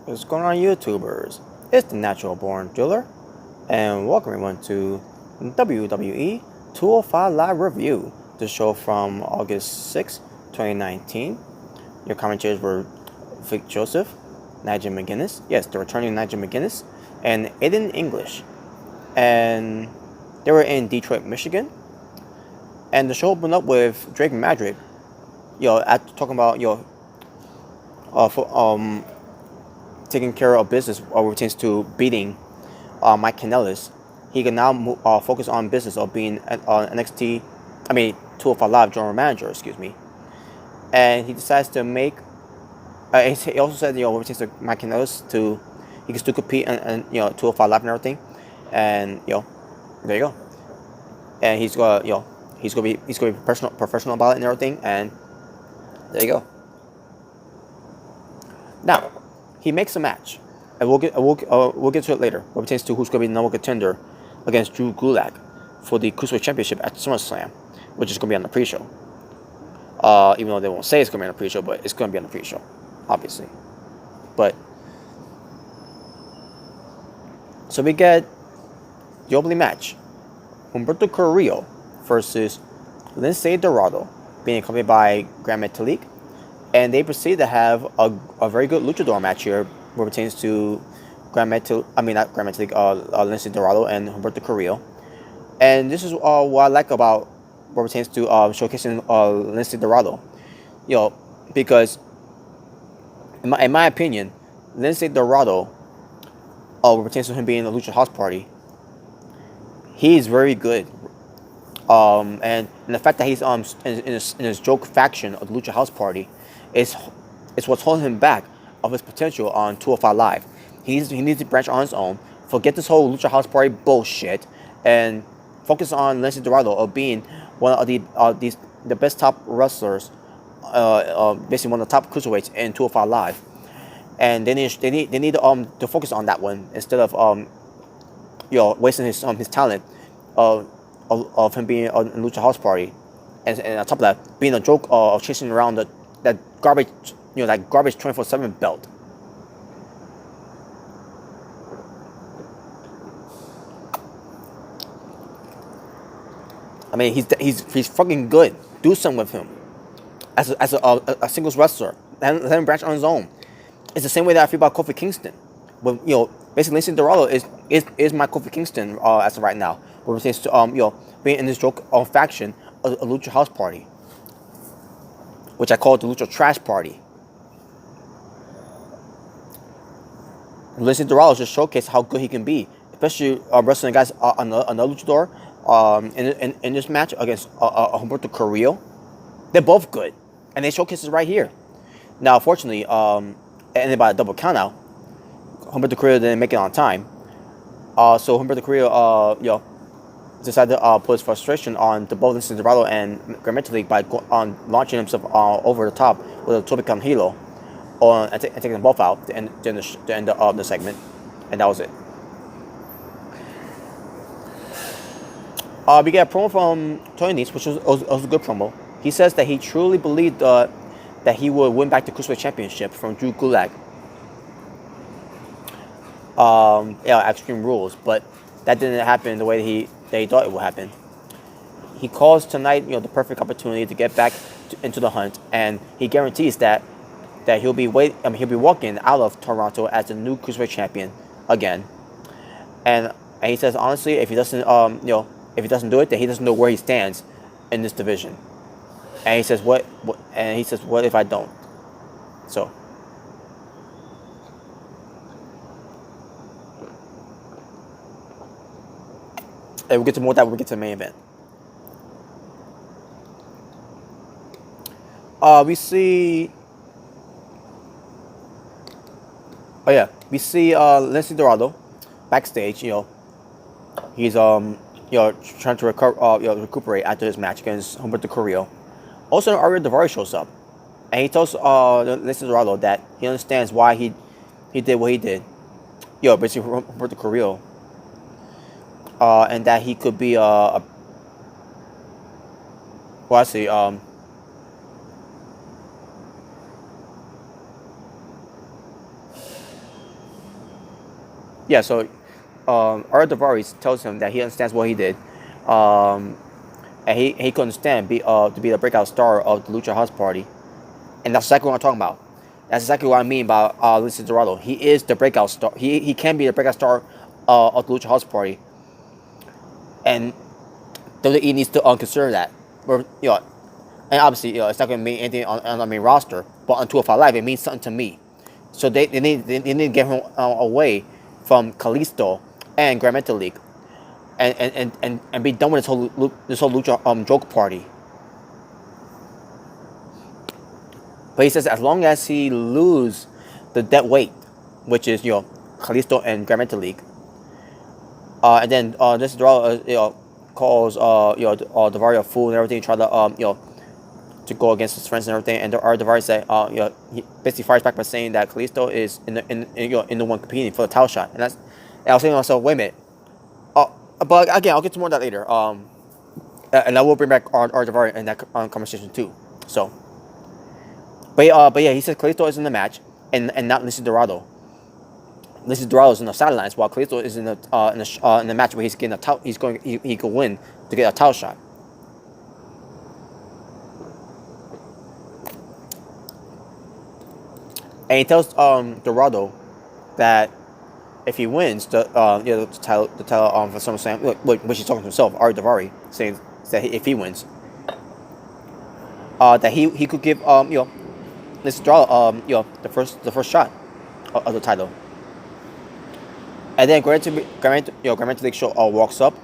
What's going on, YouTubers? It's the Natural Born Driller, and welcome everyone to WWE 205 Live Review, the show from August 6th, 2019. Your commentators were Vic Joseph, Nigel McGuinness, yes, the returning Nigel McGuinness, and Aiden English. And they were in Detroit, Michigan. And the show opened up with Drake Madrick, talking about, taking care of business pertains to beating Mike Kanellis. He can now focus on business of being NXT, 205 Live general manager, excuse me. And he decides to make. He also said, pertains to Mike Kanellis he can still compete and 205 Live and everything. And there you go. And he's gonna be professional about it and everything. And there you go. Now, he makes a match, and we'll get to it later. What pertains to who's going to be the number one contender against Drew Gulak for the Cruiserweight Championship at SummerSlam, which is going to be on the pre-show. Even though they won't say it's going to be on the pre-show, but it's going to be on the pre-show, obviously. But so we get the opening match: Humberto Carrillo versus Lince Dorado, being accompanied by Gran Metalik. And they proceed to have a very good luchador match here, where it pertains to Lince Dorado and Humberto Carrillo. And this is what I like about what pertains to showcasing Lince Dorado. Because in my opinion, Lince Dorado, what pertains to him being a Lucha House Party, he's very good. And the fact that he's in his joke faction of the Lucha House Party is what's holding him back of his potential on 205 Live. He needs to branch on his own, forget this whole Lucha House Party bullshit, and focus on Lince Dorado of being one of the best top wrestlers, basically one of the top cruiserweights in 205 Live. And they need to focus on that one instead of wasting his talent of him being a Lucha House Party, and on top of that, being a joke of chasing around that garbage, that garbage 24/7 belt. I mean, he's fucking good. Do something with him as a singles wrestler. Let him branch on his own. It's the same way that I feel about Kofi Kingston. But basically, Lince Dorado is my Kofi Kingston as of right now. What pertains to being in this joke faction, a Lucha House Party, which I call it the Lucha Trash Party. Lince Dorado just showcased how good he can be, especially wrestling guys on a luchador in this match against Humberto Carrillo. They're both good, and they showcase it right here. Now, unfortunately, ended by a double countout. Humberto Carrillo didn't make it on time, so Humberto Carrillo, decided to put his frustration on the both Lince Dorado and Gran Metalik by launching himself over the top with a Tope con Hilo, and taking them both out to end the segment, and that was it. We get a promo from Tony Nese, which was a good promo. He says that he truly believed that he would win back the Cruiserweight Championship from Drew Gulak. Extreme Rules, but that didn't happen the way that he thought it would happen. He calls tonight, the perfect opportunity to get back into the hunt, and he guarantees that he'll be walking out of Toronto as the new Cruiserweight champion again. And he says honestly, if he doesn't do it, then he doesn't know where he stands in this division. And he says what if I don't? So. And we'll get to more of that when we get to the main event. We see Lince Dorado backstage. He's trying to recuperate after his match against Humberto Carrillo. Also, Ariel Daivari shows up, and he tells Lince Dorado that he understands why he did what he did. Basically Humberto Carrillo. And that he could be Yeah, so Art Davari tells him that he understands what he did, um, and he could understand to be the breakout star of the Lucha House Party, and that's exactly what I'm talking about. That's exactly what I mean by Lince Dorado. He is the breakout star. He can be the breakout star of the Lucha House Party, and WWE needs to consider that. Or, and obviously, it's not going to mean anything on the main roster, but on 205 Live, it means something to me. So they need to get him away from Kalisto and Grand Metalik League, and be done with this whole Lucha joke party. But he says as long as he lose the dead weight, which is Kalisto and Grand Metalik League, and then this draw calls Daivari a fool and everything, try to to go against his friends and everything, and Daivari said he basically fires back by saying that Kalisto is in the one competing for the title shot, and I was saying to myself, wait a minute, but again I'll get to more of that later, and I will bring back Daivari in that conversation too. So, but yeah, he says Kalisto is in the match and not Lince Dorado. Lince Dorado is in the sidelines while Kalisto is in the match where he's getting he could win to get a title shot. And he tells Dorado that if he wins the title for SummerSlam, which he's talking to himself, Ari Daivari, saying that if he wins, that he could give Lince Dorado the first shot of the title. And then Grand League show walks up,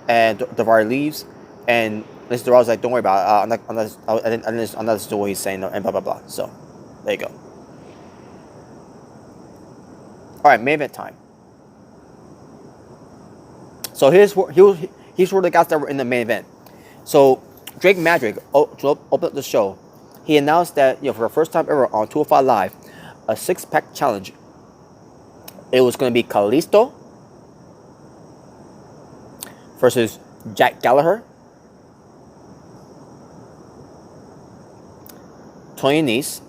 and Daivari leaves, and Lince Dorado's like, "Don't worry about it. I didn't listen to what he's saying, and blah blah blah." So, there you go. All right, main event time. So here's where the guys that were in the main event. So Drake Madrick opened up the show. He announced that for the first time ever on 205 Live, a 6-pack challenge. It was going to be Kalisto versus Jack Gallagher, Tony Nese,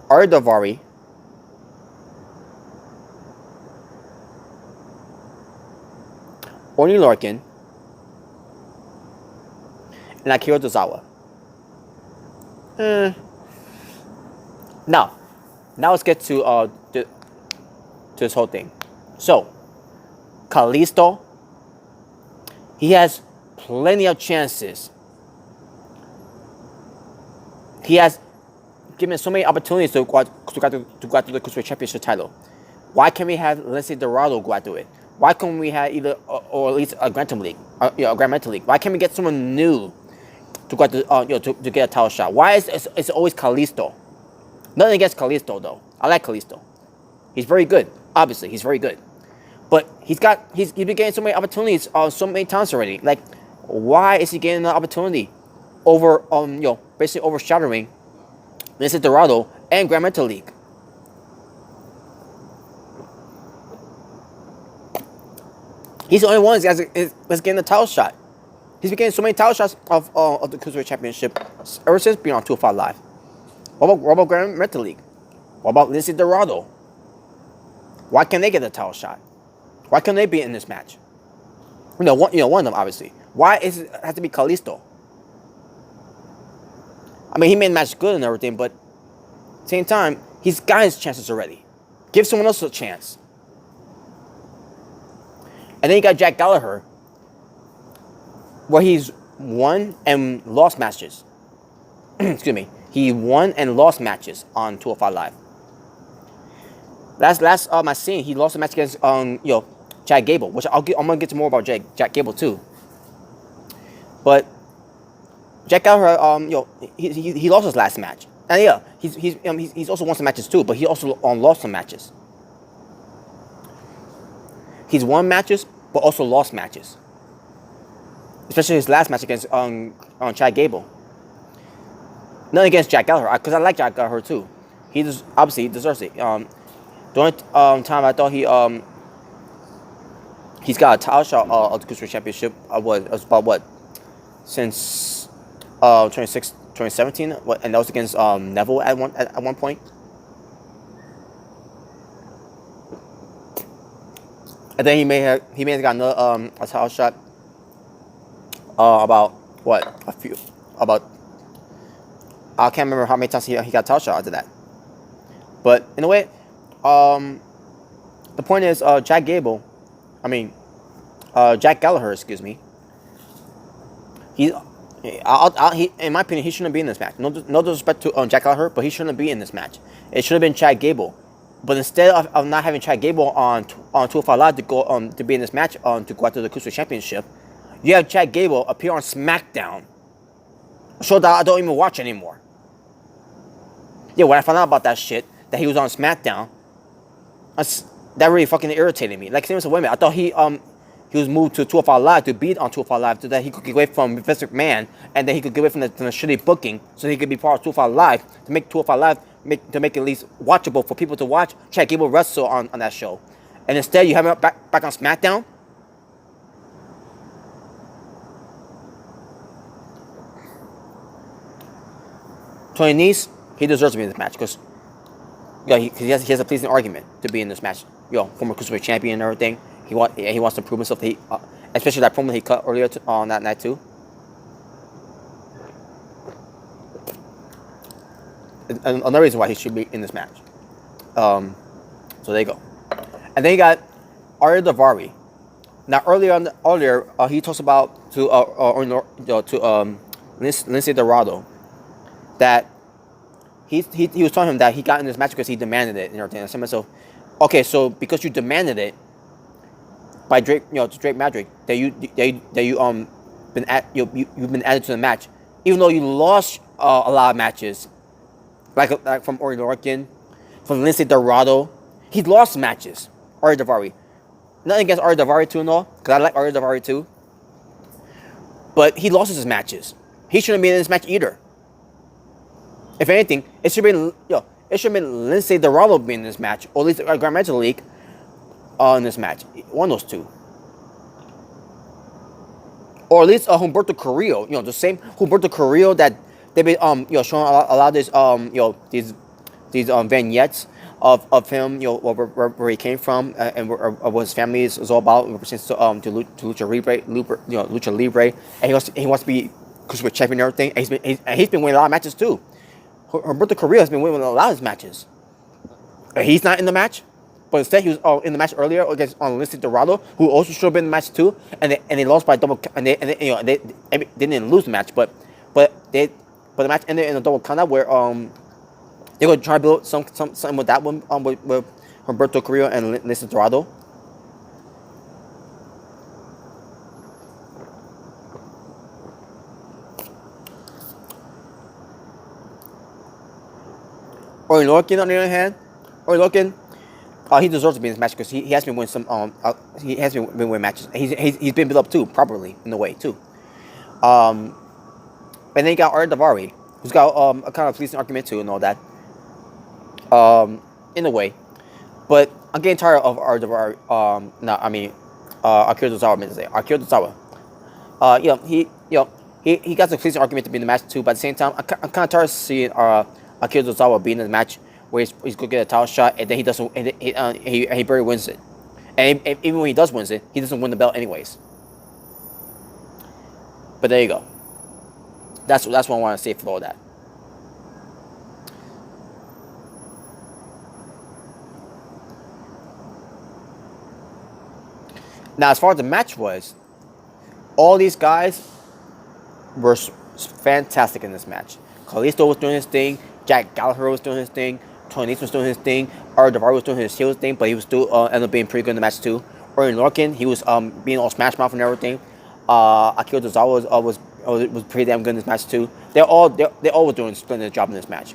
Ari Daivari, Oni Lorcan, and Akira Tozawa. Now let's get to this whole thing. So, Kalisto, he has plenty of chances. He has given so many opportunities to go out to the Cruiserweight Championship title. Why can't we have Lince Dorado go out to it? Why can't we have either or at least a Grand League, a Grand Metalik League? Why can't we get someone new to go out to get a title shot? Why is it's always Kalisto? Nothing against Kalisto though. I like Kalisto. He's very good. Obviously, he's very good. But he's been getting so many opportunities so many times already. Like, why is he getting an opportunity over basically overshadowing Lince Dorado and Grand Metalik League? He's the only one that's getting the title shot. He's been getting so many title shots of the Cruiserweight Championship ever since being on 205 Live. What about Grand Metalik League? What about Lince Dorado? Why can't they get a title shot? Why can't they be in this match? One of them obviously. Why does it have to be Kalisto? I mean, he made the match good and everything, but at the same time, he's got his chances already. Give someone else a chance. And then you got Jack Gallagher, where he's won and lost matches. Excuse me. He won and lost matches on 205 Live. Last I seen, he lost a match against Chad Gable, which I'm gonna get to more about Jack Gable too. But Jack Gallagher, he lost his last match, and yeah, he's also won some matches too, but he also lost some matches. He's won matches, but also lost matches. Especially his last match against Chad Gable. Nothing against Jack Gallagher, because I like Jack Gallagher too. Obviously he deserves it. The only time I thought he's got a title shot of the Cruiserweight Championship was about what, since 2017, and that was against Neville at one point. And then he may have got another a title shot. About what a few about I can't remember how many times he got a title shot after that. But in a way, the point is Jack Gable, I mean Jack Gallagher, excuse me. He, he, in my opinion, he shouldn't be in this match. No disrespect to Jack Gallagher, but he shouldn't be in this match. It should have been Chad Gable. But instead of not having Chad Gable on 205 Live to go to be in this match to go after the Cruiserweight Championship, you have Chad Gable appear on SmackDown, a show that I don't even watch anymore. Yeah, when I found out about that shit, that he was on SmackDown, that really fucking irritated me. Like, same as a women, I thought he was moved to 205 Live to be on 205 Live so that he could get away from Vince McMahon and then he could get away from the shitty booking so he could be part of 205 Live to make 205 Live to make it at least watchable for people to watch. Chad Gable wrestle on that show. And instead you have him back on SmackDown. Tony Nese, he deserves to be in this match because he has a pleasing argument to be in this match. Former Cruiserweight champion and everything. He wants to prove himself. Especially that promo he cut earlier on that night too. Another reason why he should be in this match. So there you go. And then you got Arya Daivari. Now earlier he talks about to Lindsay Dorado that he was telling him that he got in this match because he demanded it and everything. I said to myself, okay, so because you demanded it by Drake, Drake Maverick, you've been added to the match, even though you lost a lot of matches, like from Ori Lorcan, from Lindsay Dorado, he lost matches. Arya Daivari, nothing against Arya Daivari too and all, because I like Arya Daivari too, but he lost his matches. He shouldn't be in this match either. If anything, it should have been Lindsay Dorado being in this match, or at least Grand Metro League in this match. One of those two. Or at least Humberto Carrillo. The same Humberto Carrillo that they've been showing a lot of this these vignettes of him, where he came from and what his family is all about, represents to Lucha Libre, and he wants to be Cruiserweight champion and everything. And he's been winning a lot of matches too. Humberto Carrillo has been winning a lot of his matches. He's not in the match, but instead he was in the match earlier against Lindsay Dorado, who also should have been in the match too, and they lost by double. And they didn't lose the match, but the match ended in a double countout where they're gonna try to build something with that one with Humberto Carrillo and Lindsay Dorado. Ori Lorcan, on the other hand, he deserves to be in this match because he has been winning winning matches. He's been built up too properly in a way too. And then you got Arya Daivari, who's got a kind of pleasing argument too and all that. In a way, but I'm getting tired of Arya Daivari. Akira Tozawa. I meant to say Akira Tozawa. He got a pleasing argument to be in the match too. But at the same time, I'm kind of tired of seeing Akira Tozawa being in the match where he's going to get a title shot and then he doesn't, and he barely wins it. And even when he does win it, he doesn't win the belt anyways. But there you go. That's what I want to say for all that. Now, as far as the match was, all these guys were fantastic in this match. Kalisto was doing his thing. Jack Gallagher was doing his thing. Tony Nese was doing his thing. Arya Daivari was doing his heel thing, but he was still ended up being pretty good in the match too. Ori Lorcan, he was being all smash mouth and everything. Akira Tozawa was pretty damn good in this match too. They all were doing a splendid job in this match.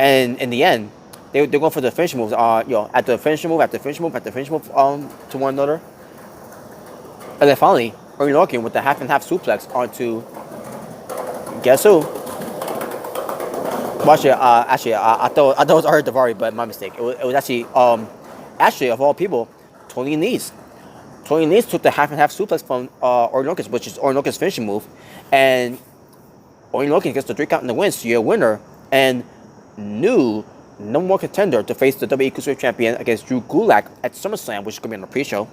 And in the end, they're going for the finishing moves. After finishing move to one another. And then finally, Ori Lorcan with the half and half suplex onto, guess who? Well, actually, I thought it was Arya Daivari, but my mistake. It was actually, of all people, Tony Nese. Tony Nese took the half and half suplex from Ori Lorcan, which is Ori Lorcan's finishing move, and Ori Lorcan gets the 3 count in the win, so you're a winner. And new number one contender to face the WWE Cruiserweight Champion against Drew Gulak at SummerSlam, which is going to be on the pre-show.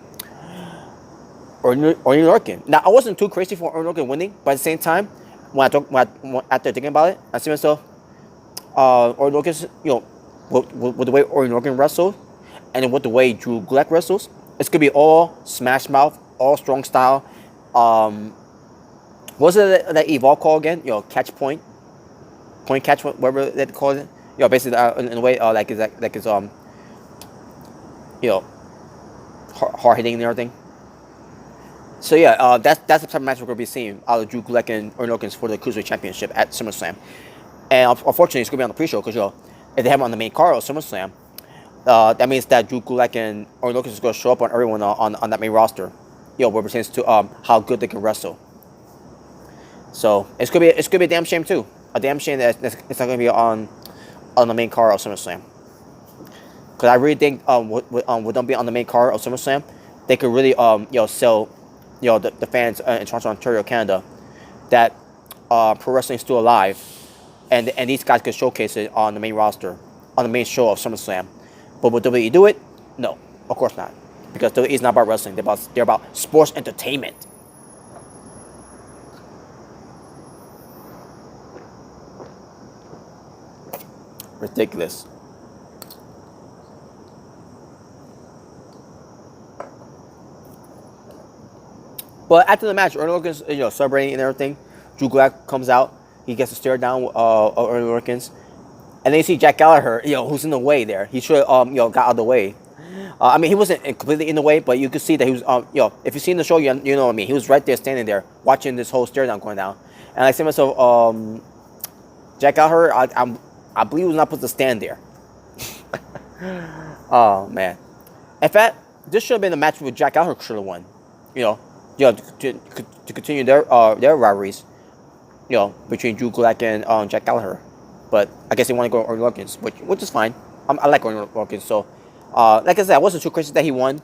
Orton Lorcan. Now, I wasn't too crazy for Orton Lorcan winning, but at the same time, after thinking about it, I see myself, Orton Lorcan, with the way Orton Lorcan wrestles, and with the way Drew Gulak wrestles, it's going to be all smash mouth, all strong style. What was it that Evolve call again? Catch point catch, whatever they call it. Basically, in a way, like it's hard hitting and everything. So yeah, that's the type of match we're going to be seeing out of Drew Gulak and Orton Lorcan for the Cruiserweight Championship at SummerSlam. And unfortunately, it's going to be on the pre-show because if they have it on the main card of SummerSlam, that means that Drew Gulak and Orton Lorcan is going to show up on everyone on that main roster. What pertains to how good they can wrestle. So it's gonna be a damn shame too. A damn shame that it's not gonna be on the main card of SummerSlam. Because I really think with them being on the main card of SummerSlam, they could really sell the fans in Toronto, Ontario, Canada, that pro wrestling is still alive, and these guys could showcase it on the main roster, on the main show of SummerSlam. But would WWE do it? No, of course not. Because WWE is not about wrestling. They're about sports entertainment. Ridiculous. But after the match, Orton Lorcan's celebrating and everything. Drew Gulak comes out. He gets to stare down of Orton Lorcan's, and then you see Jack Gallagher, who's in the way there. He should got out of the way. I mean, he wasn't completely in the way, but you could see that he was, if you've seen the show, you know what I mean. He was right there, standing there, watching this whole stare down going down. And I say to myself, Jack Gallagher, I believe he was not supposed to stand there. Oh man! In fact, this should have been a match with Jack Gallagher should have won. To continue their rivalries, between Drew Gulak and Jack Gallagher. But I guess they want to go Orton Lorcan, which is fine. I like Orton Lorcan, so. Like I said, I wasn't too crazy that he won,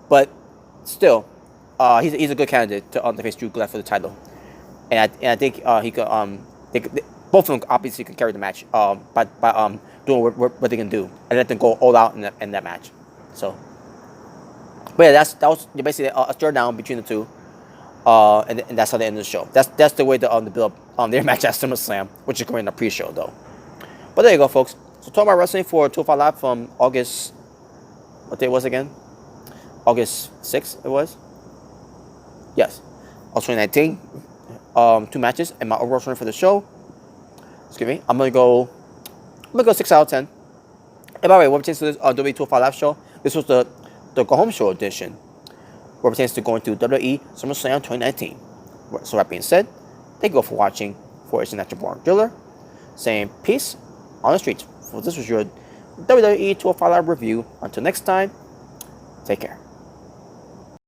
but still, he's a good candidate to face Drew Gulak for the title, and I think he could both of them obviously can carry the match by doing what they can do and let them go all out in that match. So, but yeah, that was basically a stare down between the two, and that's how they end the show. That's the way to build up their match at SummerSlam, which is going in the pre-show though. But there you go, folks. So talking about wrestling for 205 Live from August. What day was it again? August 6th it was? Yes. August 2019. 2 matches and my overall scoring for the show. Excuse me. I'm gonna go 6 out of 10. And by the way, what pertains to this WWE 205 Live show, this was the Go Home Show edition. What pertains to going to WWE SummerSlam 2019. So that being said, thank you all for watching. For It's a Natural Born Driller. Saying peace on the streets. For this was your WWE 205 Live review. Until next time, take care.